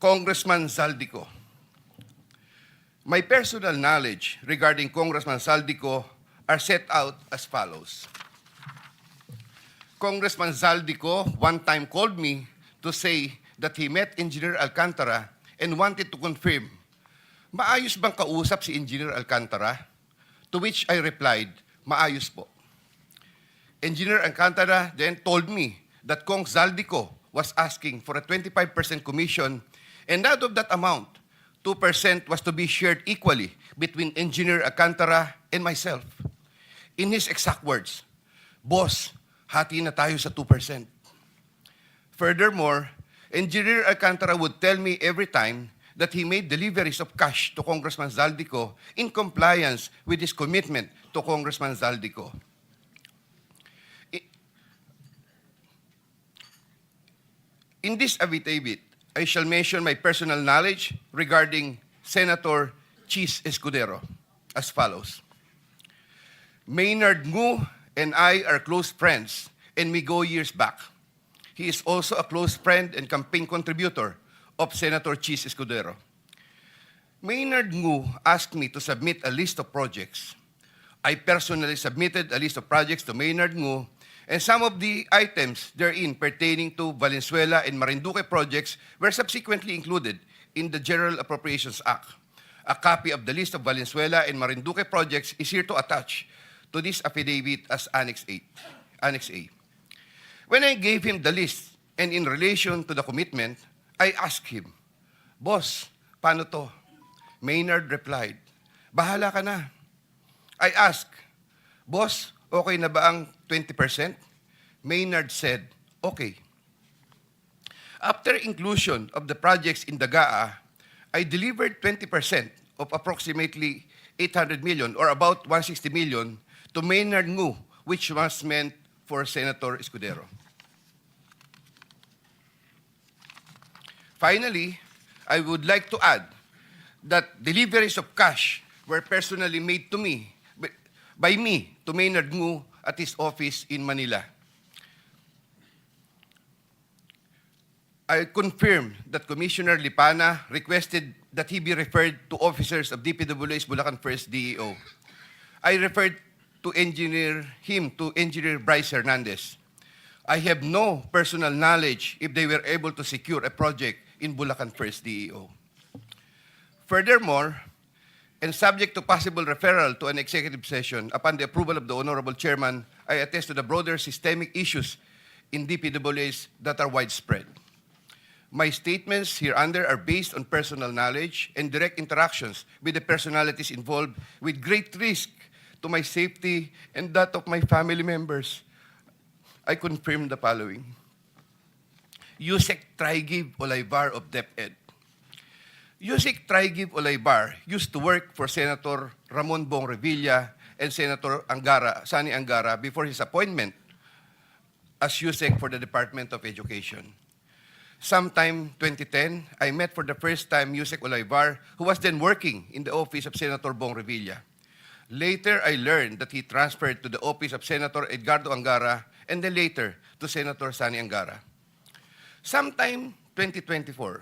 Congressman Zaldico. My personal knowledge regarding Congressman Zaldico are set out as follows. Congressman Zaldico one time called me to say that he met Engineer Alcantara and wanted to confirm, maayos bang kausap si Engineer Alcantara? To which I replied, maayos po. Engineer Alcantara then told me that Kong Zaldico was asking for a 25% commission, and out of that amount, 2% was to be shared equally between Engineer Alcantara and myself. In his exact words, "Boss, hati na tayo sa 2%. Furthermore, Engineer Alcantara would tell me every time that he made deliveries of cash to Congressman Zaldico in compliance with his commitment to Congressman Zaldico. In this affidavit, I shall mention my personal knowledge regarding Senator Chiz Escudero as follows. Maynard Ngu and I are close friends, and we go years back. He is also a close friend and campaign contributor of Senator Chiz Escudero. Maynard Ngu asked me to submit a list of projects. I personally submitted a list of projects to Maynard Ngu, and some of the items therein pertaining to Valenzuela and Marinduque projects were subsequently included in the General Appropriations Act. A copy of the list of Valenzuela and Marinduque projects is here to attach to this affidavit as Annex A. When I gave him the list and in relation to the commitment, I asked him, "Boss, paano to?" Maynard replied, "Bahala ka na." I asked, "Boss, okay na ba ang 20%? Maynard said, "Okay." After inclusion of the projects in the GAA, I delivered 20% of approximately 800 million or about 160 million to Maynard Ngu, which was meant for Senator Escudero. Finally, I would like to add that deliveries of cash were personally made to me, by me, to Maynard Ngu at his office in Manila. I confirm that Commissioner Lipana requested that he be referred to officers of DPWH Bulacan 1st DEO. I referred to Engineer Bryce Hernandez. I have no personal knowledge if they were able to secure a project in Bulacan 1st DEO. Furthermore, and subject to possible referral to an executive session upon the approval of the Honorable Chairman, I attest to the broader systemic issues in DPWH that are widespread. My statements hereunder are based on personal knowledge and direct interactions with the personalities involved with great risk to my safety and that of my family members. I confirm the following. Usec 𝐂𝐍𝐍 of DepEd. Usec 𝐂𝐍𝐍 used to work for Senator Bong Revilla and Senator Sani Angara before his appointment as Usec for the Department of Education. Sometime 2010, I met for the first time Usec 𝐂𝐍𝐍, who was then working in the office of Senator Bong Revilla. Later, I learned that he transferred to the office of Senator Edgardo Angara and then later to Senator Sani Angara. Sometime 2024,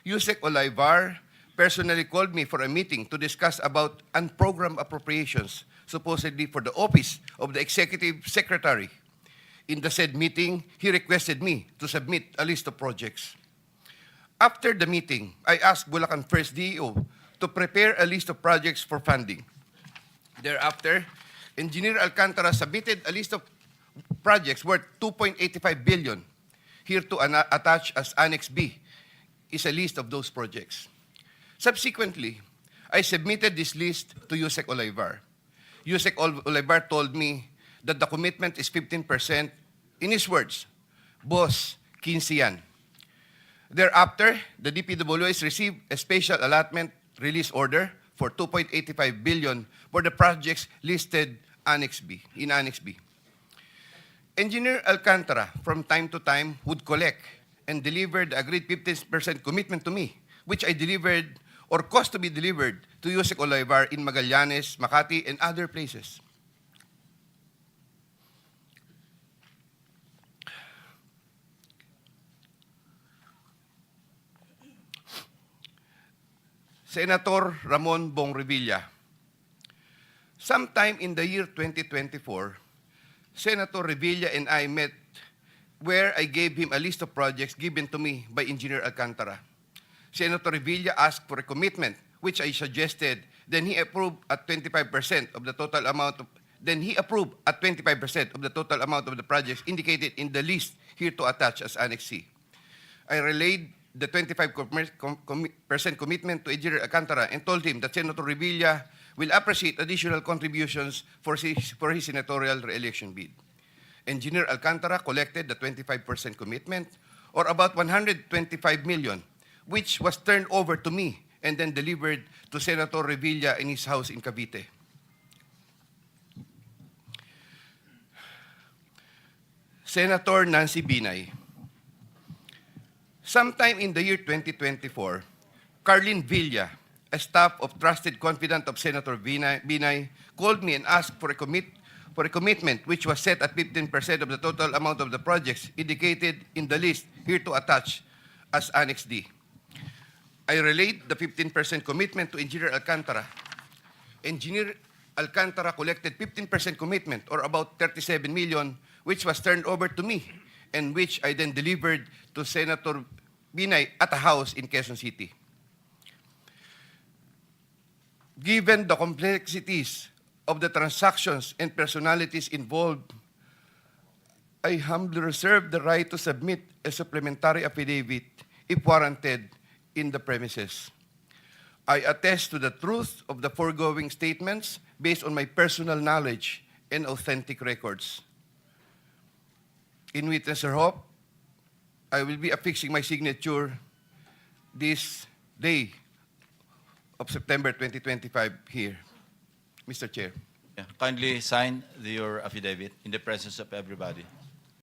Usec 𝐂𝐍𝐍 personally called me for a meeting to discuss about unprogrammed appropriations, supposedly for the office of the Executive Secretary. In the said meeting, he requested me to submit a list of projects. After the meeting, I asked Bulacan 1st DEO to prepare a list of projects for funding. Thereafter, Engineer Alcantara submitted a list of projects worth 2.85 billion. Here to attach as Annex B is a list of those projects. Subsequently, I submitted this list to Usec 𝐂𝐍𝐍. Usec 𝐂𝐍𝐍 told me that the commitment is 15%. In his words, "Boss, 15 yan." Thereafter, the DPWH received a special allotment release order for 2.85 billion for the projects listed in Annex B. Engineer Alcantara, from time to time, would collect and deliver the agreed 15% commitment to me, which I delivered or caused to be delivered to Usec 𝐂𝐍𝐍 in Magallanes, Makati, and other places. Senator Ramon Bong Revilla. Sometime in the year 2024, Senator Revilla and I met where I gave him a list of projects given to me by Engineer Alcantara. Senator Revilla asked for a commitment, which I suggested. Then he approved at 25% of the total amount of the projects indicated in the list here to attach as Annex C. I relayed the 25% commitment to Engineer Alcantara and told him that Senator Revilla will appreciate additional contributions for his senatorial re-election bid. Engineer Alcantara collected the 25% commitment, or about 125 million, which was turned over to me and then delivered to Senator Revilla in his house in Cavite. Senator Nancy Binay. Sometime in the year 2024, Carlin Villa, a staff of trusted confidant of Senator Binay, called me and asked for a commitment which was set at 15% of the total amount of the projects indicated in the list here to attach as Annex D. I relayed the 15% commitment to Engineer Alcantara. Engineer Alcantara collected 15% commitment, or about 37 million, which was turned over to me and which I then delivered to Senator Binay at a house in Quezon City. Given the complexities of the transactions and personalities involved, I humbly reserve the right to submit a supplementary affidavit if warranted in the premises. I attest to the truth of the foregoing statements based on my personal knowledge and authentic records. In witness or hope, I will be affixing my signature this day of September 2025 here. Mr. Chair. Yeah. Kindly sign your affidavit in the presence of everybody.